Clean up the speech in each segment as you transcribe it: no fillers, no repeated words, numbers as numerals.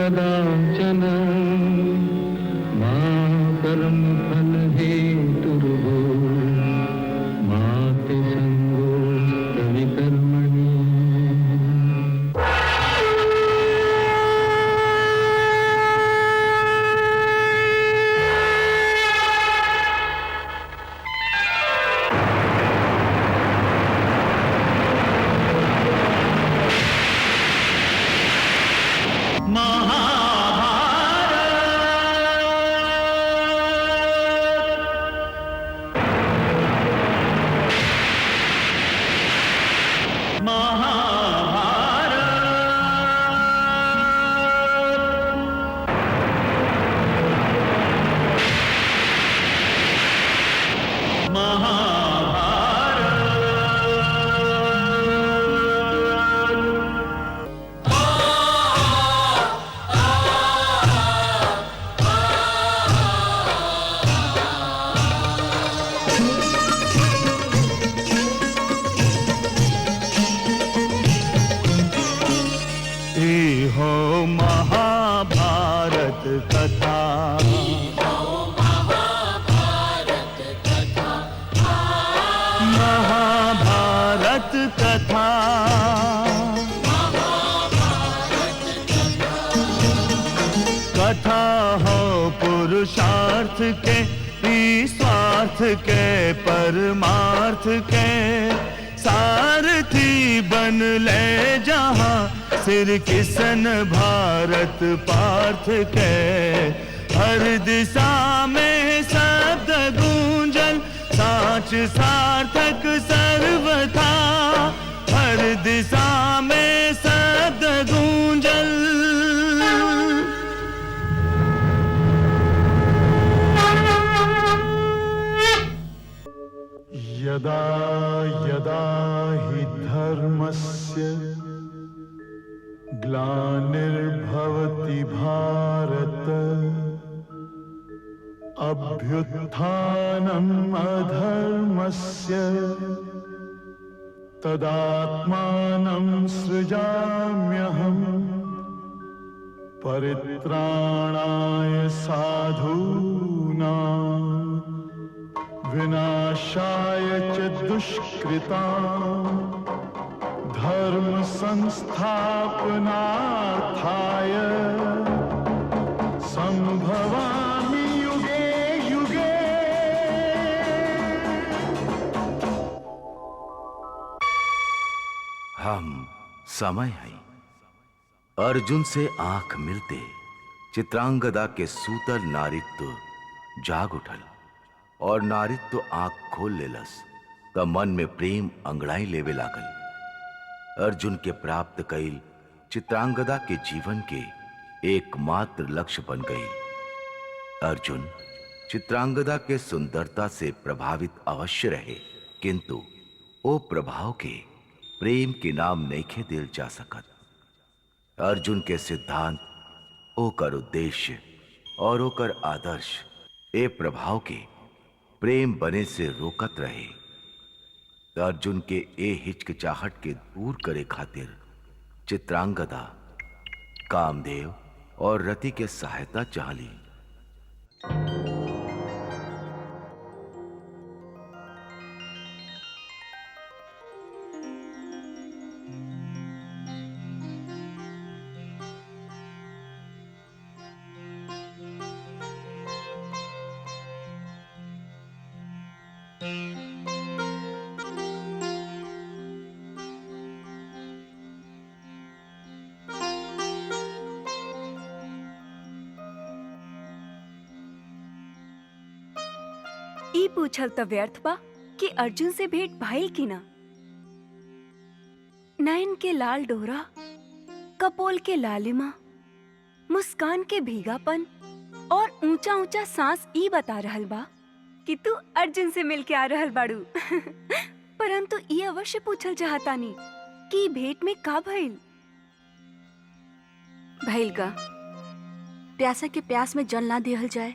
कदाचन मा कर्मफल हेतुर्भो मा ते संगोऽस्त्वविकर्मणि। महाभारत कथा, महाभारत कथा, कथा हो पुरुषार्थ के, स्वार्थ के, परमार्थ के, सारथी बन ले जहां सिर किसन भारत पार्थ के। हर दिशा में शब्द गूंजन साच सार्थक सर्वथा, हर दिशा में शब्द गूंजन। यदा यदा हि धर्मस्य ग्लानिर्भवति भारत, अभ्युत्थानम् अधर्मस्य तदात्मानं सृजाम्यहम्, परित्राणाय साधूनां विनाशाय च दुष्कृताम्, धर्म संस्थापनार्थाय संभवामि युगे युगे। हम समय हैं। अर्जुन से आंख मिलते चित्रांगदा के सूतल नारित्व जाग उठल और नारित्व आंख खोल लेलस। तब मन में प्रेम अंगड़ाई लेवे लागल। अर्जुन के प्राप्त कईल चित्रांगदा के जीवन के एकमात्र लक्ष्य बन गई। अर्जुन चित्रांगदा के सुंदरता से प्रभावित अवश्य रहे, किंतु ओ प्रभाव के प्रेम के नाम नइखे दिल जा सकत। अर्जुन के सिद्धांत, ओकर उद्देश्य और ओकर आदर्श ए प्रभाव के प्रेम बने से रोकत रहे। अर्जुन के ए हिचकिचाहट के दूर करे खातिर चित्रांगदा कामदेव और रति के सहायता चाहली। ई पूछल त व्यर्थ बा कि अर्जुन से भेंट भइल की ना। नयन के लाल डोरा, कपोल के लालिमा, मुस्कान के भीगापन और ऊंचा ऊंचा सांस ई बता रहल बा कि तू अर्जुन से मिल के आ रहल बाड़ू। परंतु ई अवश्य पूछल चाहतानी कि भेंट में का भइल। भइल का प्यासा के प्यास में जल ना दिहल जाए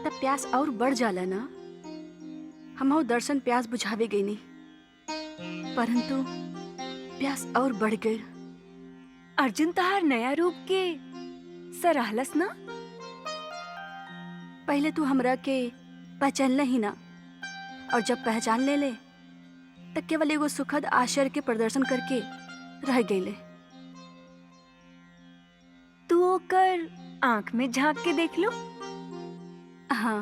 तब प्यास और बढ़ जाला ना। हम दर्शन प्यास बुझावे गई नहीं, परंतु प्यास और बढ़ गई। अर्जुन तहार नया रूप के सा रहलस ना? पहले तू हमरा के पहचान ही ना, और जब पहचान ले तो केवल एगो सुखद आश्चर्य के प्रदर्शन करके रह गईले। तू ओकर आंख में झांक के देख लो। हाँ,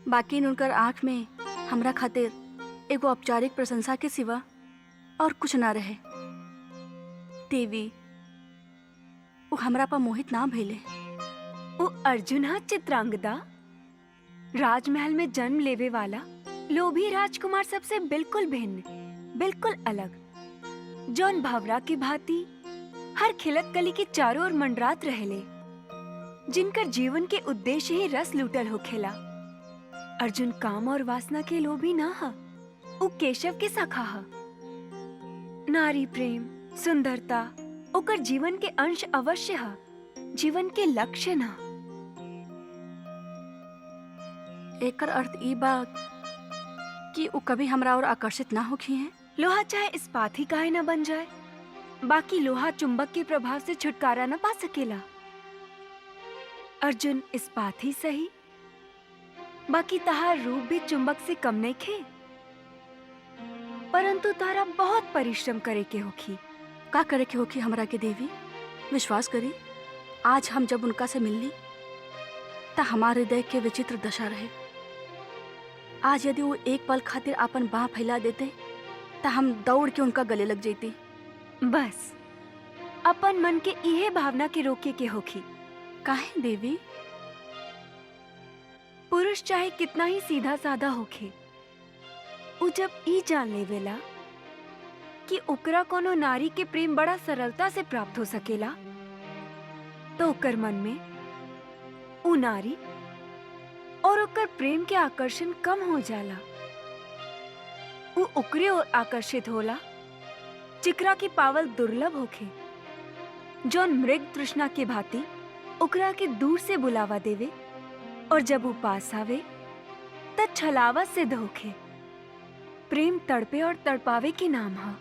बाकी उनकर आंख में हमरा खातिर एगो औपचारिक प्रशंसा के सिवा और कुछ ना रहे। देवी, वो हमरा पर मोहित ना भइले। वो अर्जुन हा चित्रांगदा, राजमहल में जन्म लेवे वाला लोभी राजकुमार सबसे बिल्कुल भिन्न, बिल्कुल अलग, जौन भवरा की भांति हर खिलत कली के चारों ओर मंडरात रहेले, जिनकर जीवन के उद्देश्य ही रस लूटल होखेला। अर्जुन काम और वासना के लोभी ना हा, वो केशव के सखा हा। नारी प्रेम, सुंदरता ओकर जीवन के अंश अवश्य हा, जीवन के लक्ष्य ना। एकर अर्थ ई बा कि वो कभी हमरा और आकर्षित ना होखी हैं। लोहा चाहे इस्पात ही काहे ना बन जाए, बाकी लोहा चुंबक के प्रभाव से छुटकारा न पा सकेला। अर्जुन इस्पात ही सही, बाकी तहार रूप भी चुंबक से कम नहीं खे, परंतु तारा बहुत परिश्रम करे के होखी। का करे के होखी हमरा के देवी? विश्वास करी, आज हम जब उनका से मिलली त हमारे हृदय के विचित्र दशा रहे। आज यदि वो एक पल खातिर अपन बाह फैला देते त हम दौड़ के उनका गले लग जेती। बस अपन मन के इहे भावना के रोके के होखी। काहे देवी? पुरुष चाहे कितना ही सीधा साधा होखे, उ जब ई जान लेवेला कि ओकरा कोनो नारी के प्रेम बड़ा सरलता से प्राप्त हो सकेला, तो ओकर मन में उ नारी और ओकर प्रेम के आकर्षण कम हो जाला। उ ओकरे ओर आकर्षित होला चिकरा की पावल दुर्लभ होखे, जौन मृग तृष्णा के भांति ओकरा के दूर से बुलावा देवे, और जब वो पास आवे त छलावा सिद्ध होखे। प्रेम तड़पे और तड़पावे के नाम हा।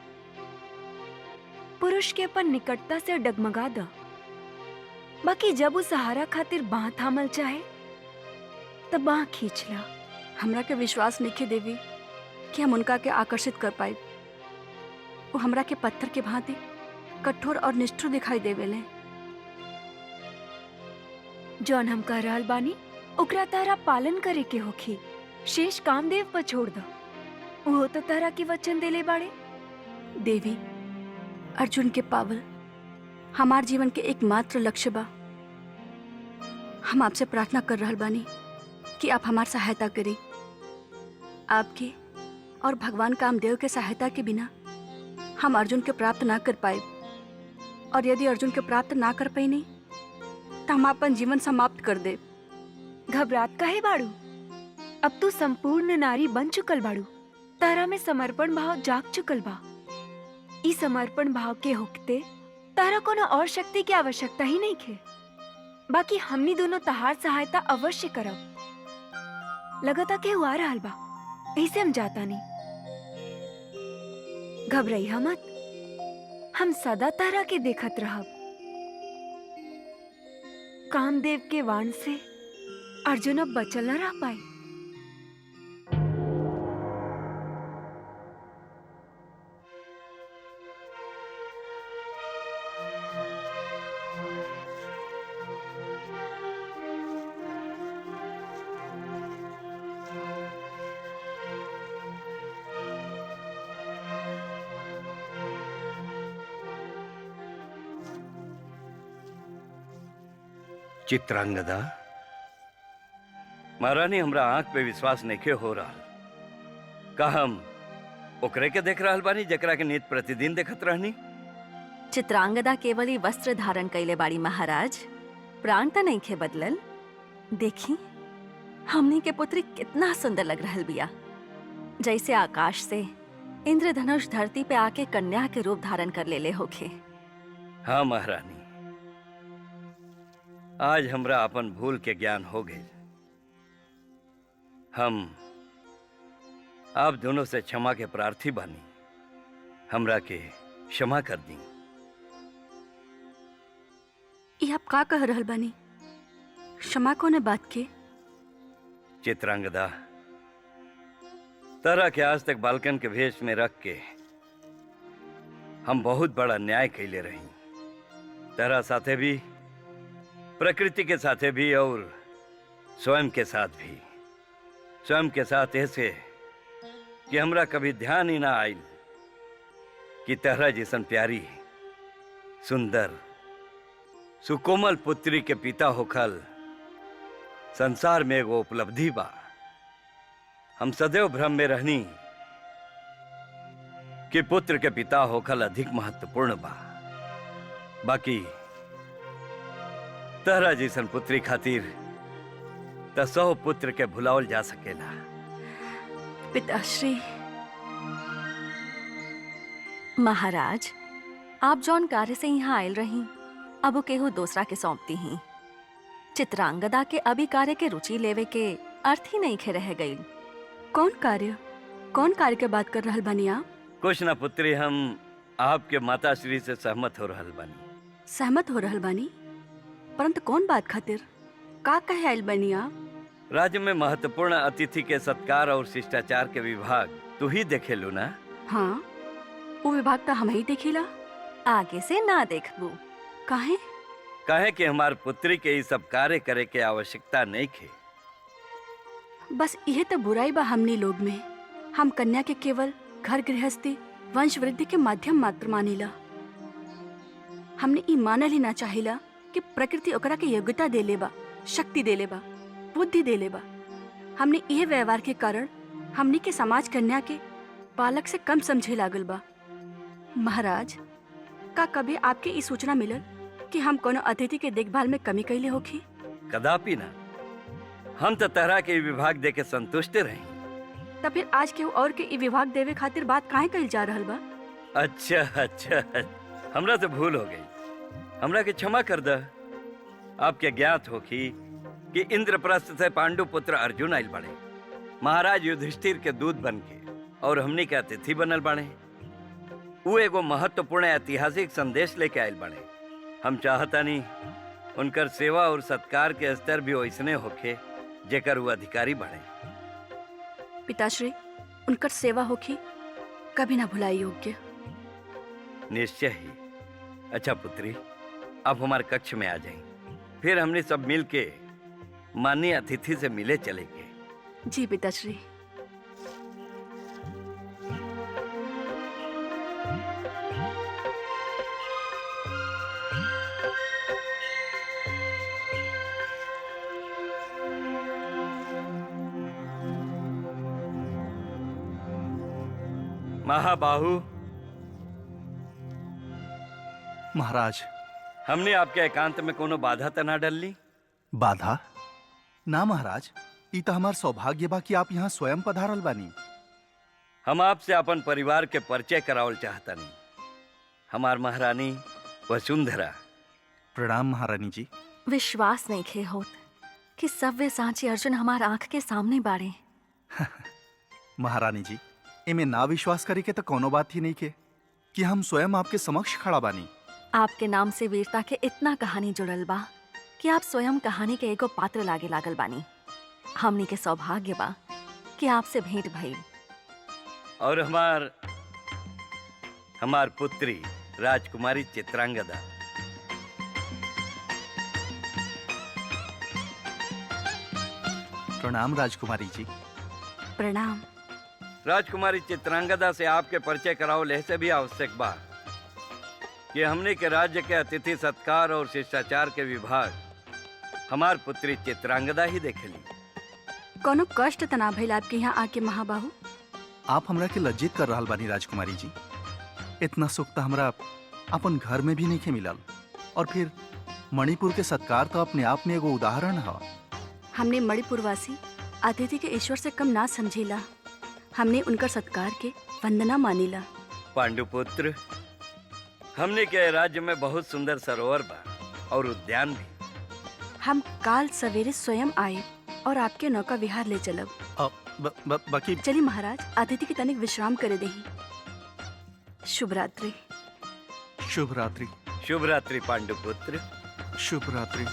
पुरुष के अपन निकटता से डगमगा द, बाकी जब वो सहारा खातिर बाह थामल चाहे तब बाह खींचला। हमरा के विश्वास नहीं देवी कि हम उनका के आकर्षित कर पाए। वो हमरा के पत्थर के भांति कठोर और निष्ठुर दिखाई देवेले। जौन हम कह रहल बानी ओकरा तारा पालन करे के होखी। शेष कामदेव पर छोड़ दो, वो तो तारा के वचन देले बाड़े। देवी, अर्जुन के पावल हमार जीवन के एकमात्र लक्ष्य बा। हम आपसे प्रार्थना कर रहल बानी कि आप हमार सहायता करें। आपके और भगवान कामदेव के सहायता के बिना हम अर्जुन के प्राप्त ना कर पाए, और यदि अर्जुन के प्राप्त ना कर पाई नहीं तो हम अपन जीवन समाप्त कर दे। घबरात काहे बाड़ू? अब तू संपूर्ण नारी बन चुकल बाड़ू। तारा में समर्पण भाव जाग चुकल बा। इस समर्पण भाव के होकते तारा कोनो और शक्ति की आवश्यकता ही नहीं खे। बाकी हमनी दोनों तहार सहायता अवश्य करब। लगता के हुआ रहल बा, ऐसे हम जाता नहीं। घबराई मत, हम सदा तारा के देखत रहब। कामदेव के वाण से अर्जुन अब बचल न रह पाए। चित्रांगदा, महारानी हमरा आंख पे विश्वास नहीं हो रहा। का हम ओकरे के देख रहल बानी जकरा के नित प्रतिदिन देखत रहनी? चित्रांगदा केवल ही वस्त्र धारण कैले बाड़ी महाराज, प्राण त नहीं खे बदलल। देखी हमनी के पुत्री कितना सुंदर लग रहल बिया, जैसे आकाश से इंद्रधनुष धरती पे आके कन्या के रूप धारण कर लेले होखे। हाँ महारानी, आज हमरा अपन भूल के ज्ञान हो गए। हम आप दोनों से क्षमा के प्रार्थी बानी, हमरा के क्षमा कर दी। ये आप का कह रहल बानी? क्षमा कोने बात के? चित्रांगदा, तरह के आज तक बालकन के भेष में रख के हम बहुत बड़ा न्याय कैले रही। तरह साथे भी, प्रकृति के साथे भी और स्वयं के साथ भी। स्वयं के साथ ऐसे कि हमरा कभी ध्यान ही ना आयल कि तरह जैसन प्यारी, सुंदर, सुकोमल पुत्री के पिता होखल संसार में एगो उपलब्धि बा। हम सदैव भ्रम में रहनी कि पुत्र के पिता होखल अधिक महत्वपूर्ण बा। बाकी तहरा जैसन पुत्री खातिर त 100 पुत्र के भुलावल जा सकेला। पिताश्री, महाराज, आप जौन कार्य से यहाँ आयल रही अब केहू दूसरा के सौंपती ही। चित्रांगदा के अभी कार्य के रुचि लेवे के अर्थ ही नहीं खे रह गई। कौन कार्य? कौन कार्य के बात कर रहल बानी आप? कुछ न पुत्री, हम आपके माता श्री से सहमत हो रहल बानी। सहमत हो रहल बानी? परंतु कौन बात खातिर? का कहे आयल बानी आप? राज्य में महत्वपूर्ण अतिथि के सत्कार और शिष्टाचार के विभाग तू ही देखेलू ना? हाँ, वो विभाग तो हम ही देखिला। आगे से ना देखबू। काहे? कहे कि हमार पुत्री के ये सब कार्य करे के आवश्यकता नहीं खे। बस यह तो बुराई बा हमनी लोग में। हम कन्या के केवल घर गृहस्थी, वंश वृद्धि के माध्यम मात्र मानिला। हमने ई मानल ही ना चाहिला कि प्रकृति ओकरा के योग्यता देले बा, शक्ति देले बा, बुद्धि देले बा। हमने यह व्यवहार के कारण हमनी के समाज कन्या के बालक से कम समझे लागल बा। महाराज, का कभी आपके ई सूचना मिलल कि हम कोनो अतिथि के देखभाल में कमी कैले होखी? कदापि ना। हम तो तरह के विभाग दे के संतुष्ट रही। तब फिर आज केहू और के ई विभाग देवे खातिर बात काहे कइल जा रहल बा? अच्छा अच्छा, हमरा तो भूल हो गई। हमरा के क्षमा कर द। आपके ज्ञात होखी कि इंद्रप्रस्थ से पांडु पुत्र अर्जुन आयल बने, महाराज युधिष्ठिर के दूत बन के, और हमनी के अतिथि बनल बने। वो एगो महत्वपूर्ण ऐतिहासिक संदेश लेके आयल बने। हम चाहतानी उनकर सेवा और सत्कार के स्तर भी वैसने होखे जेकर वो अधिकारी बने। पिताश्री, उनकर सेवा होखी कभी ना भुलाई योग्य। निश्चय ही। अच्छा पुत्री, अब हमारे कक्ष में आ जाएं। फिर हमने सब मिल के माननीय अतिथि से मिले चलेंगे। जी पिताश्री। महाबाहु, महाराज। हमने आपके एकांत में कोनो बाधा त ना डलली? बाधा ना महाराज, ई तो हमार सौभाग्य बा कि आप यहाँ स्वयं पधारल बानी। हम आपसे अपन परिवार के परिचय करावल चाहतानी। हमार महारानी वसुंधरा। प्रणाम महारानी जी। विश्वास नहीं खे होत कि सव्य सांची अर्जुन हमार आंख के सामने बाड़े। महारानी जी, इमे ना विश्वास करे के तो कोनो बात ही नहीं के कि हम स्वयं आपके समक्ष खड़ा बानी। आपके नाम से वीरता के इतना कहानी जुड़ल बा कि आप स्वयं कहानी के एगो पात्र लागे लागल बानी। हमनी के सौभाग्य बा कि आपसे भेंट भइल। और हमार पुत्री राजकुमारी चित्रांगदा। प्रणाम राजकुमारी जी। प्रणाम। राजकुमारी चित्रांगदा से आपके परिचय कराओ ऐसे भी आवश्यक बा कि हमने के राज्य के अतिथि सत्कार और शिष्टाचार के विभाग हमार पुत्री चित्रांगदा ही देखेली। कोनो कष्ट तना भइल आपके यहाँ आके महाबाहु? आप हमरा के लज्जित कर रहल बानी राजकुमारी जी। इतना सुख तो हमरा अपन घर में भी नहीं के मिलल। और फिर मणिपुर के सत्कार तो अपने आप में एगो उदाहरण है। हमने मणिपुरवासी अतिथि के ईश्वर से कम ना समझेला। हमने उनकर सत्कार के वंदना मानीला। पांडुपुत्र, हमने के राज्य में बहुत सुंदर सरोवर बा और उद्यान भी। हम काल सवेरे स्वयं आए और आपके नौका विहार ले चलब। बाकी चलिए महाराज, अतिथि की तनिक विश्राम करे देही। शुभ रात्रि। शुभ रात्रि। शुभ रात्रि पांडुपुत्र। शुभ रात्रि।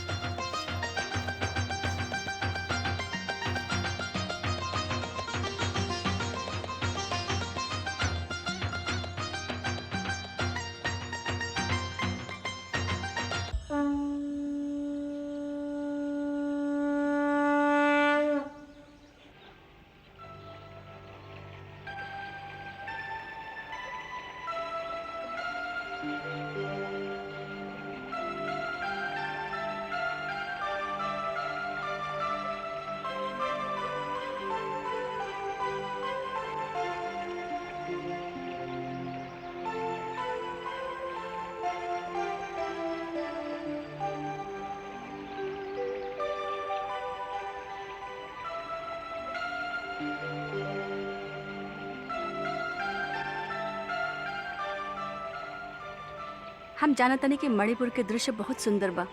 हम जानत तनी कि मणिपुर के दृश्य बहुत सुंदर बा,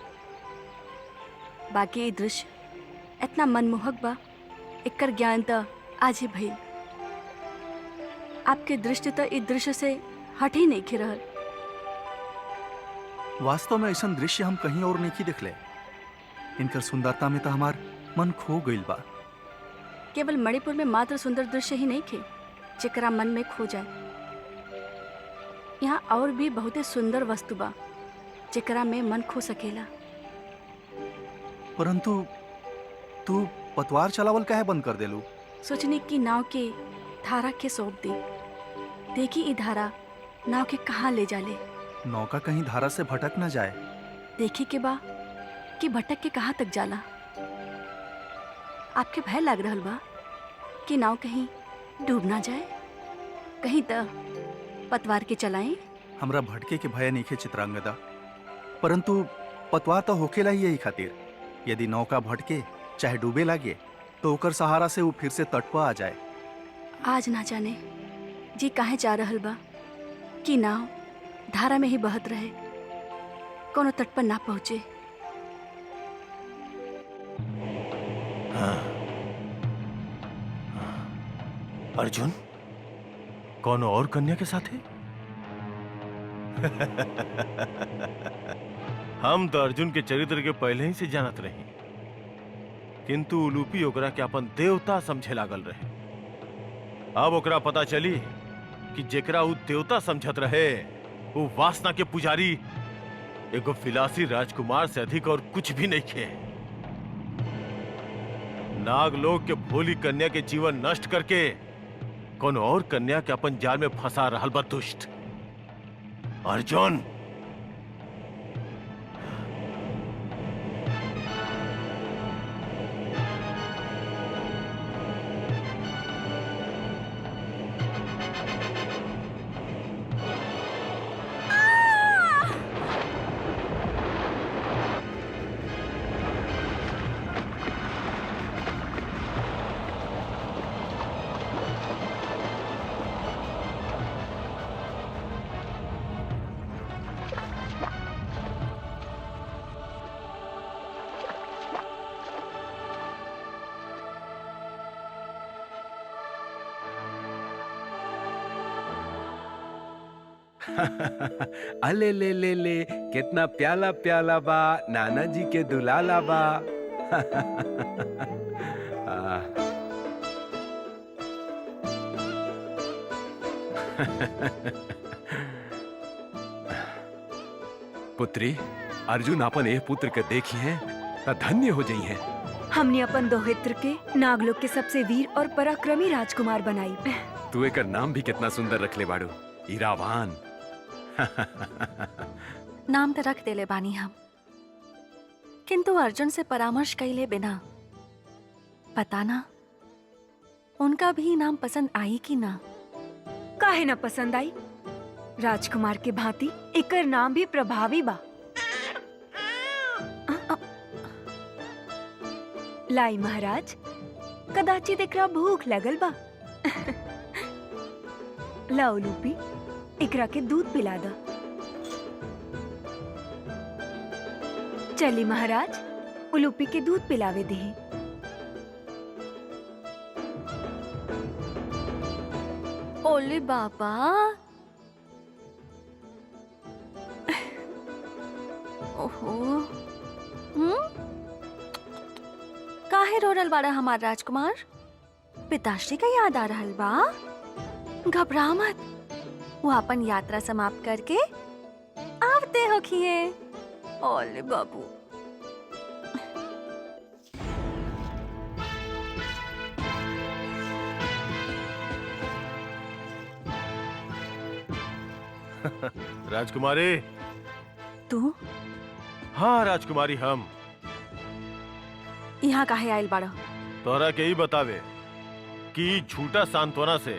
बाकी ये दृश्य इतना मनमोहक बा, एकर ज्ञान त आज ही भइल। आपके दृष्टि तो इस दृश्य से हट ही नहीं खे रहल। वास्तव में ऐसा दृश्य हम कहीं और नहीं देखले। इनकर सुंदरता में तो हमार मन खो गइल बा। केवल मणिपुर में मात्र सुंदर दृश्य ही नहीं खे जेकरा मन में खो जाए। यहाँ और भी बहुते सुंदर वस्तु बा जेकरा में मन खो सकेला। परंतु तू पतवार चलावल काहे बंद कर देलू? सोचने की नाव के धारा के सौंप दी। देखी ई धारा नाव के कहाँ ले जाले। नौका कहीं धारा से भटक न जाए। देखी के बा कि भटक के कहाँ तक जाला। आपके भय लग रहल बा कि नाव कहीं डूब ना जाए। कहीं त पतवार के चलाएं। हमरा भटके के भय नहीं खे चित्रांगदा, परंतु पतवार तो होकेला ही यही खातिर। यदि नौका भटके चाहे डूबे लागे तो ओकर सहारा से वो फिर से तट पर आ जाए। आज ना जाने जी काहे जा रहल बा कि नाव धारा में ही बहत रहे, कोनो तट पर ना पहुंचे। अर्जुन कौन और कन्या के साथ है? हम तो अर्जुन के चरित्र के पहले ही से जानत रही, किंतु उलूपी ओकरा के अपन देवता समझे लागल रहे। अब ओकरा पता चली कि जेकरा उ देवता समझत रहे वो वासना के पुजारी एगो फिलासी राजकुमार से अधिक और कुछ भी नहीं खे। नागलोक के भोली कन्या के जीवन नष्ट करके कौन और कन्या के अपन जाल में फंसा रहल बा दुष्ट। अर्जुन अले ले ले ले कितना प्याला प्याला बा, नाना जी के दुलाला बा। पुत्री, अर्जुन अपन ए पुत्र के देखी है त धन्य हो जाई है। हमने अपन दोहित्र के नागलोक के सबसे वीर और पराक्रमी राजकुमार बनाई। तू एकर नाम भी कितना सुंदर रखले बाड़ू, इरावान। नाम तो रख देले बानी हम, किंतु अर्जुन से परामर्श कैले बिना पता ना उनका भी नाम पसंद आई कि ना। काहे ना पसंद आई? राजकुमार के भांति एकर नाम भी प्रभावी बा। लाई महाराज, कदाचित एकरा भूख लगल बा। लाओ लूपी, एकरा के दूध पिला दा। चली महाराज, उलूपी के दूध पिलावे दे। ओले बाबा, ओहो काहे रो रहल बाड़ा हमार राजकुमार? पिताश्री का याद आ रहल बा? घबरा मत, वो अपन यात्रा समाप्त करके आवते होखिए। ओले बाबू। राजकुमारी। तू हाँ राजकुमारी, हम यहाँ काहे आयल बाड़ा? तोरा के ही बतावे कि झूठा सांत्वना से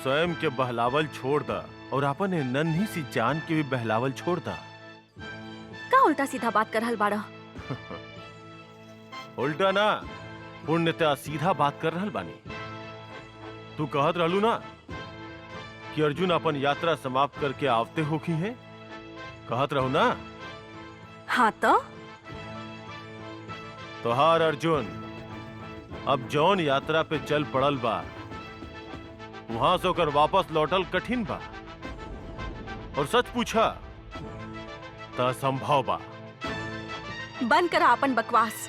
स्वयं के बहलावल छोड़ दा और अपन ए नन्ही सी जान के भी बहलावल छोड़ दा। का उल्टा सीधा बात कर रहल बाड़ा? उल्टा ना, पुण्यता सीधा बात कर रहल बानी। तू कहत रहलू ना कि अर्जुन अपन यात्रा समाप्त करके आवते होखी है, कहत रहू ना? हाँ तो तोहार अर्जुन अब जौन यात्रा पे चल पड़ल बा, वहां से होकर वापस लौटल कठिन बा, और सच पूछा तो असंभव बा। बंद करा अपन बकवास।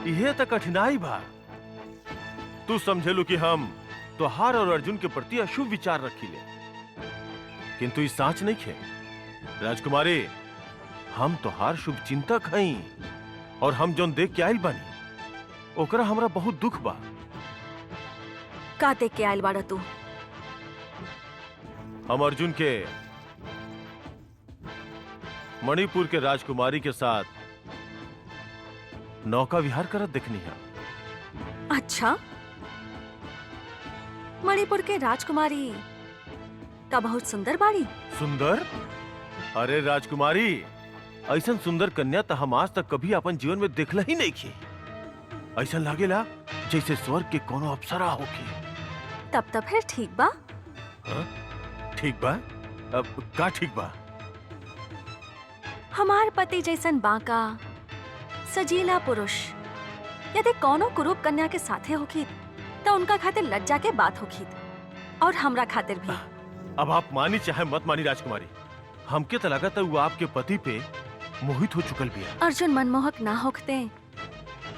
यह तो कठिनाई बा। तू समझेलू कि हम तोहार और अर्जुन के प्रति अशुभ विचार रखीले, किंतु इस साच नहीं खे राजकुमारी। हम तोहार शुभ चिंतक हई, और हम जौन देख के आइल बानी ओकरा हमरा बहुत दुख बा। का देख के आयल बाड़ा तू? हम अर्जुन के मणिपुर के राजकुमारी के साथ नौका विहार करत देखनी है। अच्छा, मणिपुर के राजकुमारी का बहुत सुंदर बाड़ी? सुंदर? अरे राजकुमारी, ऐसा सुंदर कन्या तो हम आज तक कभी अपन जीवन में देखला ही नहीं की। ऐसा लागेला जैसे स्वर्ग के कोनो अप्सरा होके। तब फिर ठीक बा। ठीक बा? अब का ठीक बा? हमार पति जैसन बांका सजीला पुरुष यदि कोनो कुरूप कन्या के साथे होखी तो उनका खातिर लज्जा के बात होखी, और हमरा खातिर भी। अब आप मानी चाहे मत मानी राजकुमारी, हमके तो लगा था वो आपके पति पे मोहित हो चुकल भी है। अर्जुन मनमोहक ना होखते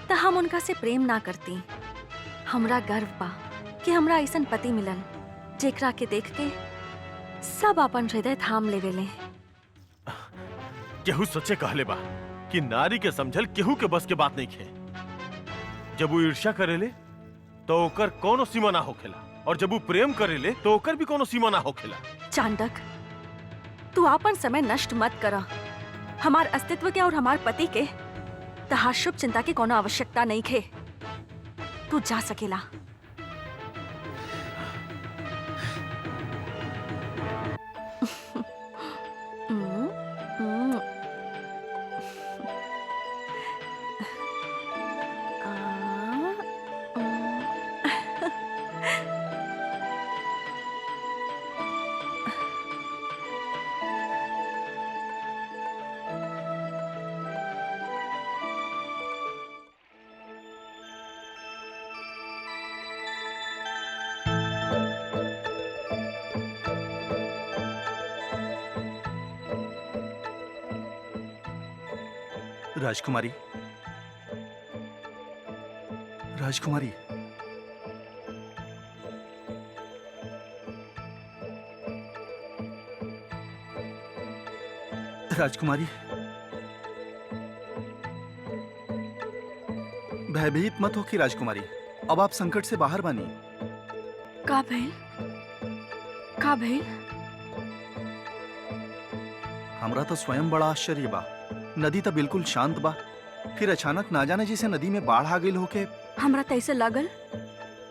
तो हम उनका से प्रेम ना करती। हमरा गर्व बा कि हमरा ऐसन पति मिलल जेकरा के देख के सब अपन हृदय थाम लेवेले। केहू सच्चे कहले बा कि नारी के समझल केहू के बस के बात नहीं खे। जब वो ईर्ष्या करेले तो ओकर कोनो सीमा ना होखेला, और जब वो प्रेम करेले तो ओकर भी कोनो सीमा ना होखेला। चांडक, तू अपन समय नष्ट मत करा। हमार अस्तित्व के और हमार पति के तहार शुभ चिंता की कोनो आवश्यकता नहीं खे। तू जा सकेला। राजकुमारी, राजकुमारी, राजकुमारी, भयभीत मत हो कि राजकुमारी, अब आप संकट से बाहर बानी। का भइल? का भइल? हमरा तो स्वयं बड़ा आश्चर्य बा। नदी तो बिल्कुल शांत बा, फिर अचानक ना जाने जैसे नदी में बाढ़ आ गई होके। हमरा तो ऐसे लागल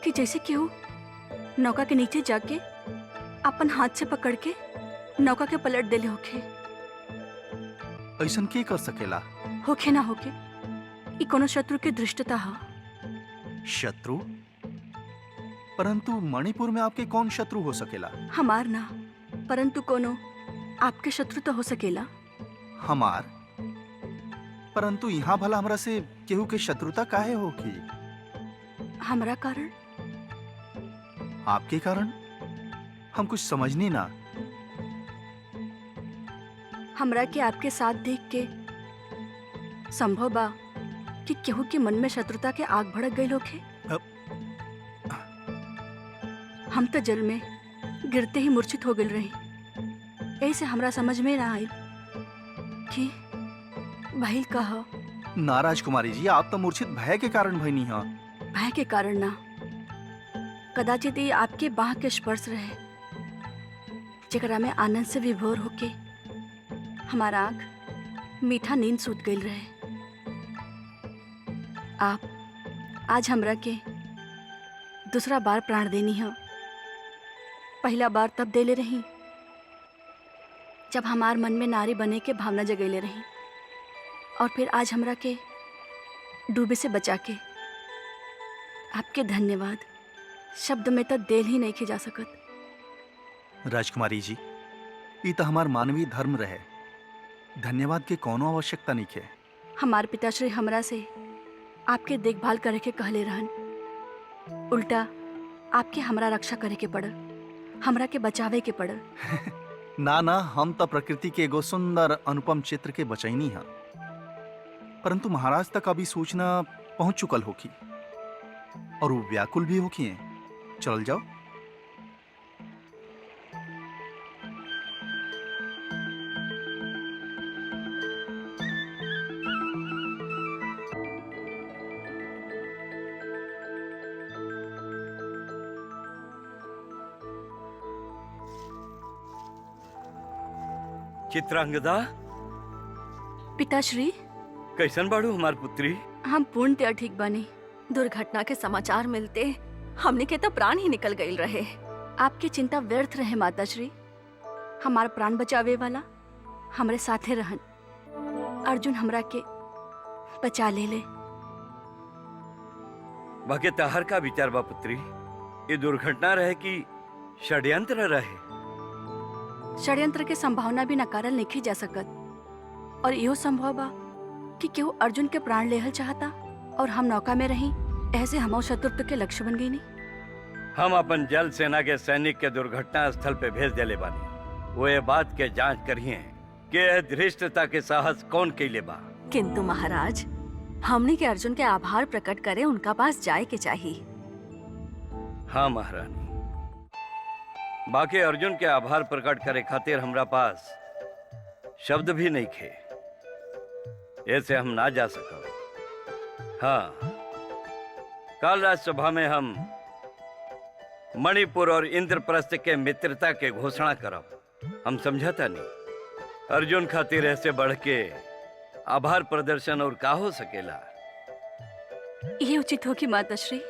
कि जैसे केहू नौका के नीचे जाके अपन हाथ से पकड़ के नौका के पलट देले होखे। ऐसन के कर सकेला? होखे ना होखे, ई कोनो शत्रु के धृष्टता हा। शत्रु? परंतु मणिपुर में आपके कौन शत्रु हो सकेला? हमार ना, परंतु कोनो आपके शत्रु तो हो सकेला। हमार? परंतु यहाँ भला हमरा से केहू के शत्रुता काहे होगी? हमरा कारण? आपके कारण? हम कुछ समझनी ना। हमरा के आपके साथ देख के संभव बा कि केहू के मन में शत्रुता के आग भड़क गई होखे। हम तो जल में गिरते ही मूर्छित हो गए रही। ऐसे हमरा समझ में ना आई कि भइल कहा। ना राजकुमारी जी, आप तो मूर्छित भय के कारण भइनी हा। भय के कारण ना, कदाचित ये आपके बाह के स्पर्श रहे जेकरा में आनंद से विभोर होके हमारा आँख मीठा नींद सूत गई रहे। आप आज हमरा के दूसरा बार प्राण देनी है। पहला बार तब देले रही जब हमार मन में नारी बने के भावना जगैले रही, और फिर आज हमरा के डूबे से बचा के। आपके धन्यवाद शब्द में तो देल ही नहीं के जा सकत। राजकुमारी जी, ये तो हमार मानवीय धर्म रहे। धन्यवाद के कोनो आवश्यकता नहीं है। हमार पिताश्री हमरा से आपके देखभाल करे के कहले रहन, उल्टा आपके हमरा रक्षा करे के पड़ल, हमरा के बचावे के पड़ल। ना ना, हम तो प्रकृति के एगो सुंदर अनुपम चित्र के बचैनी हा, परंतु महाराज तक अभी सूचना पहुंच चुकल होखी और वो व्याकुल भी होखी हैं। चल जाओ। चित्रांगदा, पिताश्री कैसन बाड़ू हमार पुत्री? हम पूर्णतया ठीक बनी। दुर्घटना के समाचार मिलते हमने के तो प्राण ही निकल गए रहे। आपकी चिंता व्यर्थ रहे माताश्री। हमारा प्राण बचावे वाला हमरे साथे रहन। अर्जुन हमरा के बचा ले। बाकी तहर का विचार बा पुत्री? ये दुर्घटना रहे कि षड्यंत्र रहे? षड्यंत्र के संभावना भी नकारल नहीं जा सकत, और इहो संभव बा कि केहू अर्जुन के प्राण लेहल चाहता और हम नौका में रही, ऐसे हम शत्रुत्व के लक्ष्य बन गई। नहीं, हम अपन जल सेना के सैनिक के दुर्घटना स्थल पे भेज देले बानी। वो ये बात के जांच करिए कि यह धृष्टता के साहस कौन कैले बा। किंतु महाराज, हमने के अर्जुन के आभार प्रकट करे उनका पास जाए के चाहिए। हाँ महारानी, बाकी अर्जुन के आभार प्रकट करे खातिर हमरा पास शब्द भी नहीं खे, ऐसे हम ना जा सकब। हाँ, कल राज्यसभा में हम मणिपुर और इंद्रप्रस्थ के मित्रता के घोषणा करब। हम समझता नहीं, अर्जुन खातिर ऐसे बढ़ के आभार प्रदर्शन और का हो सकेला। ये उचित हो कि माताश्री,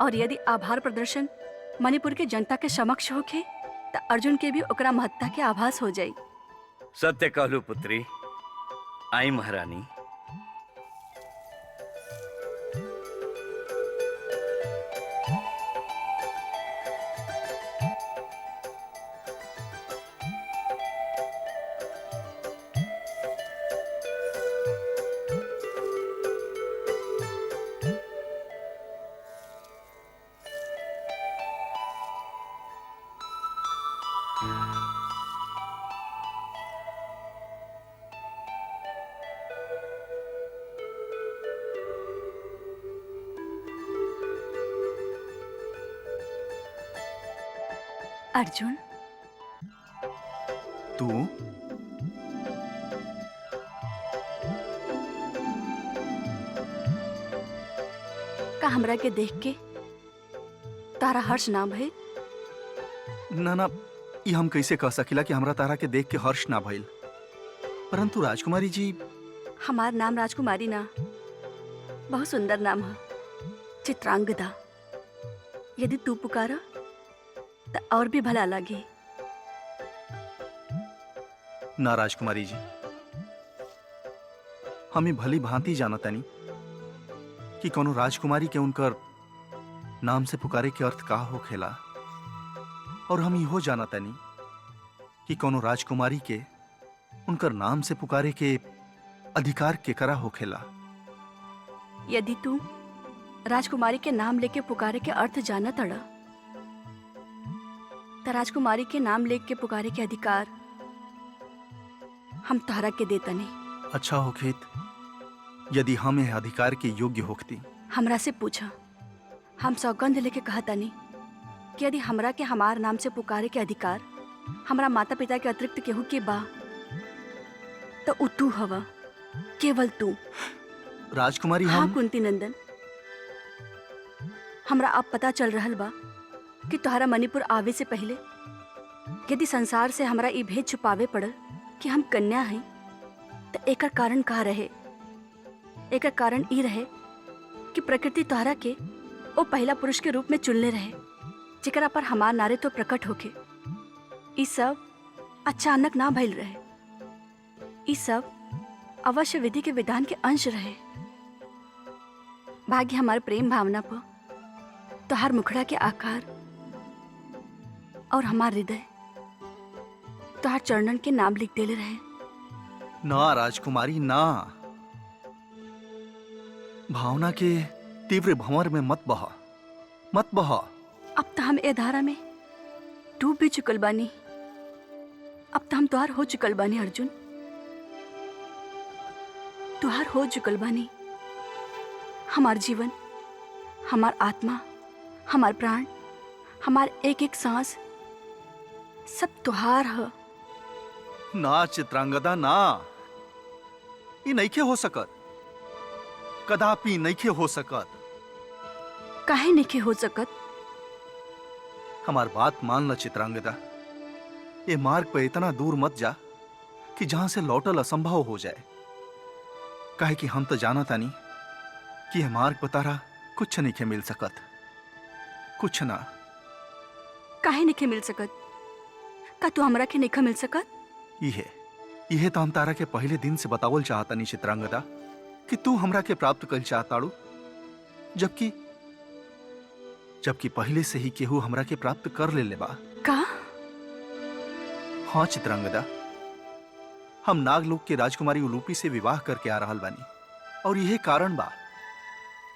और यदि आभार प्रदर्शन मणिपुर के जनता के समक्ष होखे तो अर्जुन के भी ओकरा महत्ता के आभास हो जाई। सत्य कहलू पुत्री। आई महारानी। अर्जुन, तू का हमरा के देख के तारा हर्ष ना भइल? ना ना, ये हम कैसे कह सकिला कि हमरा तारा के देख के हर्ष ना भइल। परंतु राजकुमारी जी, हमार नाम राजकुमारी ना, बहुत सुंदर नाम है, चित्रांगदा। यदि तू पुकारा तो और भी भला लगे। ना राजकुमारी जी, हमें भली भांति जानतानी कि कोनो राजकुमारी के उनकर नाम से पुकारे के अर्थ का हो खेला, और हम इहो जानतानी कि कोनो राजकुमारी के उनकर नाम से पुकारे के अधिकार केकरा हो खेला। यदि तू राजकुमारी के नाम लेके पुकारे के अर्थ जाना तड़ा, तो राजकुमारी के नाम लेके के पुकारे के अधिकार हम तारा के देता नहीं। अच्छा हो खेत, यदि हम यह अधिकार के योग्य होती। हमरा से पूछा, हम सौगंध लेके कहतानी कि यदि हमरा के हमार नाम से पुकारे के अधिकार हमरा माता पिता के अतिरिक्त केहू के बा तो उ तू हवा, केवल तू। राजकुमारी हाँ हम कुंती नंदन, हमरा अब पता चल रहल बा कि तोहरा मणिपुर आवे से पहले यदि संसार से हमरा ई भेद छुपावे पड़ल कि हम कन्या हैं तो एकर कारण का रहे। एकर कारण ई रहे कि प्रकृति तोहरा के ओ पहला पुरुष के रूप में चुनले रहे जेकरा पर हमार नारे तो प्रकट होके। ई सब अचानक ना भइल रहे, ई सब अवश्य विधि के विधान के अंश रहे। भाग्य हमारे प्रेम भावना पर तोहर मुखड़ा के आकार और हमार हृदय तोहर चरणन के नाम लिख देले रहे। ना राजकुमारी ना, भावना के तीव्र भंवर में मत बहा, मत बहा। अब तो हम ए धारा में डूब भी चुकल बानी। अब तो हम तुहार हो चुकल बानी अर्जुन, तुहार हो चुकल बानी। हमार जीवन, हमार आत्मा, हमार प्राण, हमार एक एक सांस सब तुहार है। ना चित्रांगदा ना, ये नइखे हो सकत, कदापि नइखे हो सकत। काहे नहीं हो सकत? हमार बात मान ल चित्रांगदा, ये मार्ग पे इतना दूर मत जा कि जहां से लौटल असंभव हो जाए। काहे कि हम तो जाना तानी कि यह मार्ग पर तारा कुछ नहीं मिल सकत, कुछ ना। काहे नहीं मिल सकत? का तू हमरा के नहीं मिल सकत? इहे तो हम तारा के पहले दिन से बतावल चाहतानी चित्रांगदा कि तू हमरा के प्राप्त कर चाहताड़ू, जबकि पहले से ही केहू हमरा के प्राप्त कर ले बा। का? हाँ चित्रांगदा, हम नागलोक के राजकुमारी उलूपी से विवाह करके आ रहल बानी और यही कारण बा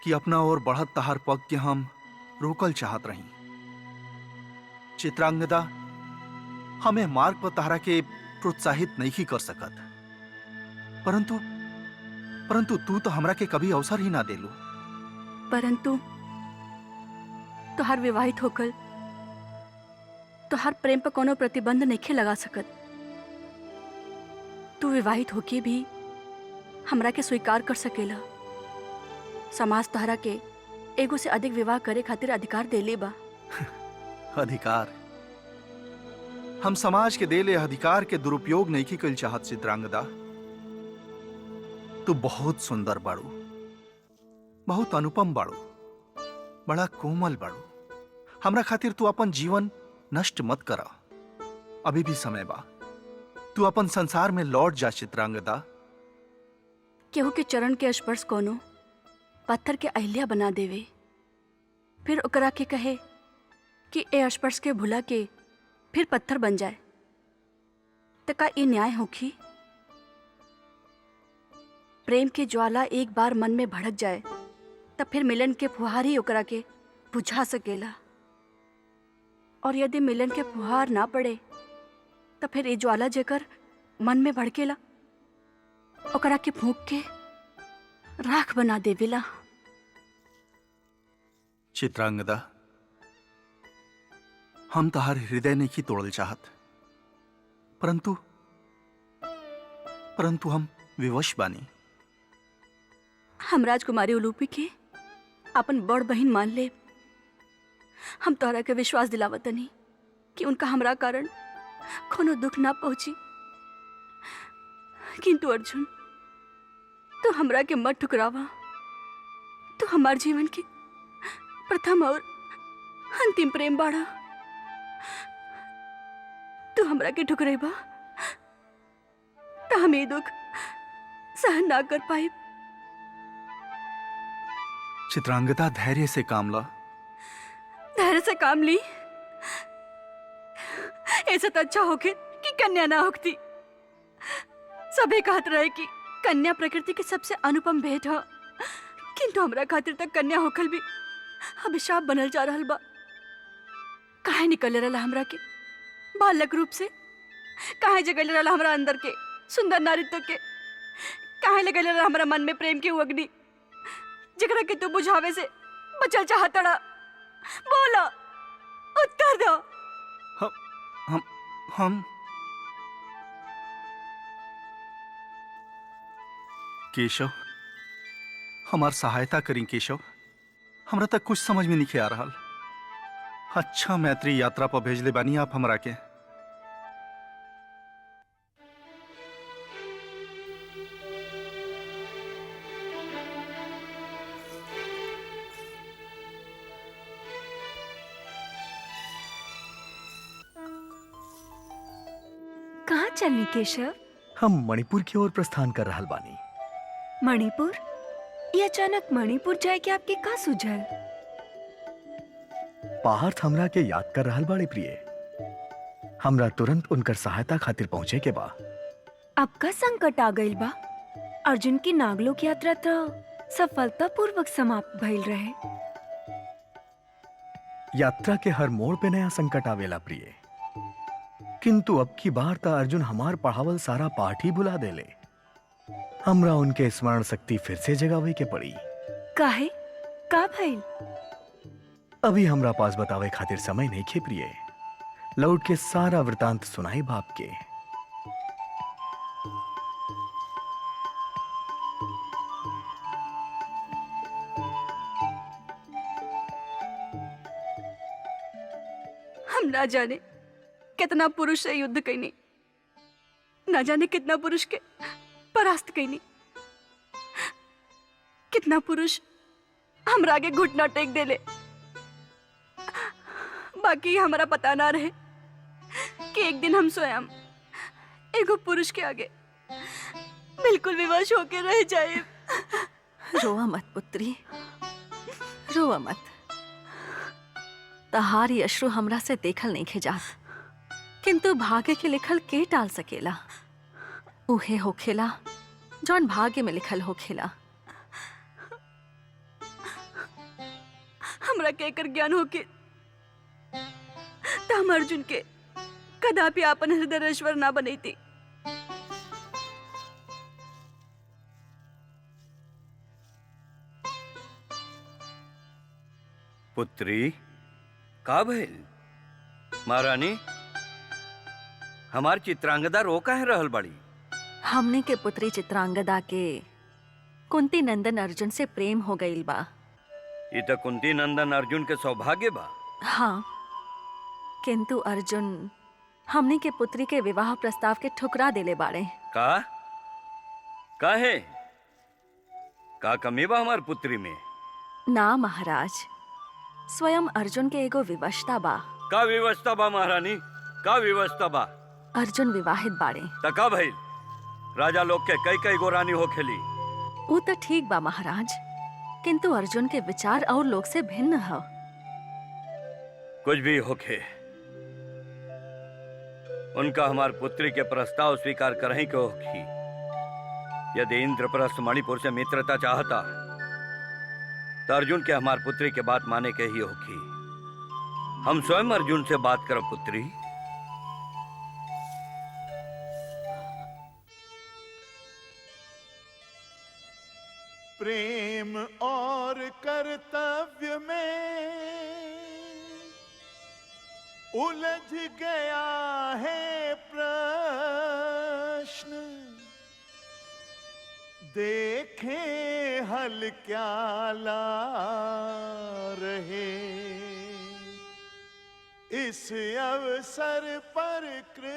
कि अपना और बढ़त तहार पग के हम रोकल चाहत रही। चित्रांगदा, हमें मार्ग पर तहरा के प्रोत्साहित नहीं कर सकत, परंतु तू तो हमरा के कभी अवसर ही ना देलू। परंतु तोहार विवाहित होकर तोहार प्रेम पर कोनो प्रतिबंध नहीं लगा सकत। तू विवाहित होके भी हमरा के स्वीकार कर सकेला। समाज तोहरा के एगो से अधिक विवाह करे खातिर अधिकार देले बा। अधिकार? हम समाज के देले अधिकार के दुरुपयोग नहीं कल चाहत चित्रांगदा। तू बहुत सुंदर बाड़ू, बहुत अनुपम बाड़ू, बड़ा कोमल बाड़ू। हमरा खातिर तू अपन जीवन नष्ट मत करा, अभी भी समय बा। तू अपन संसार में लौट जा चित्रांगदा। केहू के चरण के स्पर्श कोनो पत्थर के अहिल्या बना देवे, फिर ओकरा के कहे कि ए स्पर्श के भुला के फिर पत्थर बन जाए, तो का ये न्याय होखी? प्रेम के ज्वाला एक बार मन में भड़क जाए तब फिर मिलन के फुहार ही ओकरा के बुझा सकेला, और यदि मिलन के फुहार ना पड़े तो फिर ये ज्वाला जेकर मन में भड़केला ओकरा के फूंक के राख बना देवेला। चित्रांगदा, हम तहार हृदय नहीं तोड़ल चाहत, परंतु हम विवश बानी। हम राजकुमारी उलूपी के अपन बड़ बहन मान ले। हम तोहरा के विश्वास दिलावतनी कि उनका हमरा कारण कोनो दुख ना पहुंची, किंतु अर्जुन तू हमरा के मत ठुकरावा। तू हमार जीवन के प्रथम और अंतिम प्रेम बाड़ा। तू हमरा के ठुकरेबा तो हम ये दुख सहन ना कर पाए। चित्रांगदा, धैर्य से काम ला। धैर्य से काम ली? ऐसा तो अच्छा होके कि कन्या ना होती। सभी कहत रहे कि कन्या प्रकृति की सबसे अनुपम भेंट है, किंतु हमरा खातिर तक कन्या होखल भी अभिशाप बनल जा रहल बा। काहे निकल रहा हमरा के बालक रूप से? काहे जगल रहा हमरा अंदर के सुंदर नारित्व के? काहे लगे रहा हमारा मन में प्रेम की वो अग्नि जकरा के तू बुझावे से बचल चाहतड़ा? बोला, उत्तर दो। हम केशव, हमार सहायता करी केशव। हमरा तक कुछ समझ में नहीं आ रहा। अच्छा मैत्री यात्रा पर भेजले बानी आप हमरा के। कहाँ चलनी केशव? हम मणिपुर की ओर प्रस्थान कर रहल बानी। मणिपुर? ये अचानक मणिपुर जाए के आपके का सुझल? पार्थ हमरा के याद कर रहल बाड़े प्रिय। हमरा तुरंत उनकर सहायता खातिर पहुंचे के बा। अब का संकट आ गइल बा? अर्जुन की नागलोक यात्रा तो सफलतापूर्वक समाप्त भइल रहे। यात्रा के हर मोड़ पे नया संकट आवेला प्रिय, किंतु अब की बार ता अर्जुन हमार पढ़ावल सारा पाठ ही भुला देले। हमरा उनके स्मरण शक्ति फिर से जगावे के पड़ी। काहे? का भइल? अभी हमरा पास बतावे खातिर समय नहीं खे प्रिय। लौट के सारा वृतांत सुनाई बाप के। हम ना जाने कितना पुरुष से युद्ध कैनी, ना जाने कितना पुरुष के परास्त कैनी, कितना पुरुष हमरा आगे घुटना टेक देले। बाकी हमारा पता ना रहे कि एक दिन हम स्वयं एगो पुरुष के आगे बिल्कुल विवश होके रह जाए। रोआ मत पुत्री, रोआ मत। तहारी अश्रु हमरा से देखल नहीं खिजात, किंतु भाग्य के लिखल के टाल सकेला। उहे होखेला जौन भाग्य में लिखल होखेला। हमरा के एकर ज्ञान होके त हम अर्जुन के कदापि आपन हृदयेश्वर ना बनैती। पुत्री, का भइल? महारानी, हमार चित्रांगदा रो काहे रहल बड़ी? हमने के पुत्री चित्रांगदा के कुंती नंदन अर्जुन से प्रेम हो गईल बा। ये तो कुंती नंदन अर्जुन के सौभाग्य बा। हाँ, किंतु अर्जुन हमने के पुत्री के विवाह प्रस्ताव के ठुकरा देले बाड़े। का है? का कमी बा हमार पुत्री में? ना महाराज, स्वयं अर्जुन के एगो विवशता बा। का विवशता बा महारानी? का विवशता बा? अर्जुन विवाहित बाड़े। त का भइल? राजा लोग के कई कई गो रानी होखेली। वो तो ठीक बा महाराज, किंतु अर्जुन के विचार और लोग से भिन्न है। कुछ भी होखे, उनका हमार पुत्री के प्रस्ताव स्वीकार करही के होखी। यदि इंद्रप्रस्थ मणिपुर से मित्रता चाहता तो अर्जुन के हमार पुत्री के बात माने के ही होखी। हम स्वयं अर्जुन से बात करब पुत्री। प्रेम और कर्तव्य में उलझ गया है प्रश्न, देखें हल क्या ला रहे इस अवसर पर कृष्ण।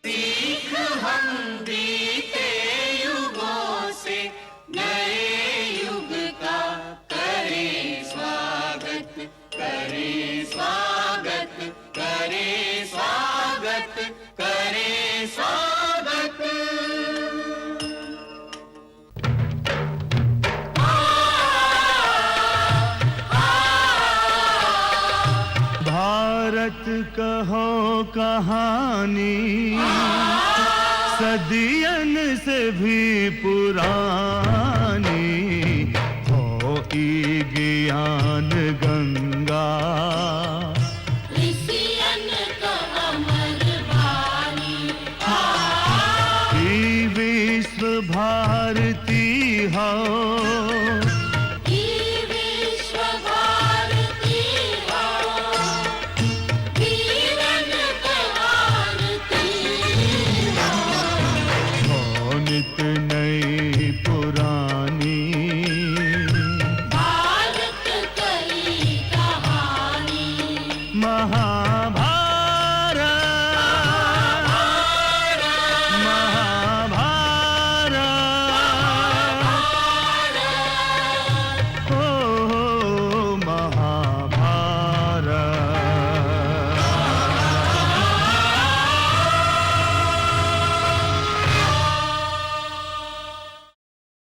सीख हम बीते युगों से नए युग का करें स्वागत, करें स्वागत, करें स्वागत, करें स्वागत। भारत कहो कहानी सदियन से भी पुरानी, हो ई ज्ञान गंगा ऋषियन का अमर वाणी, भारती हो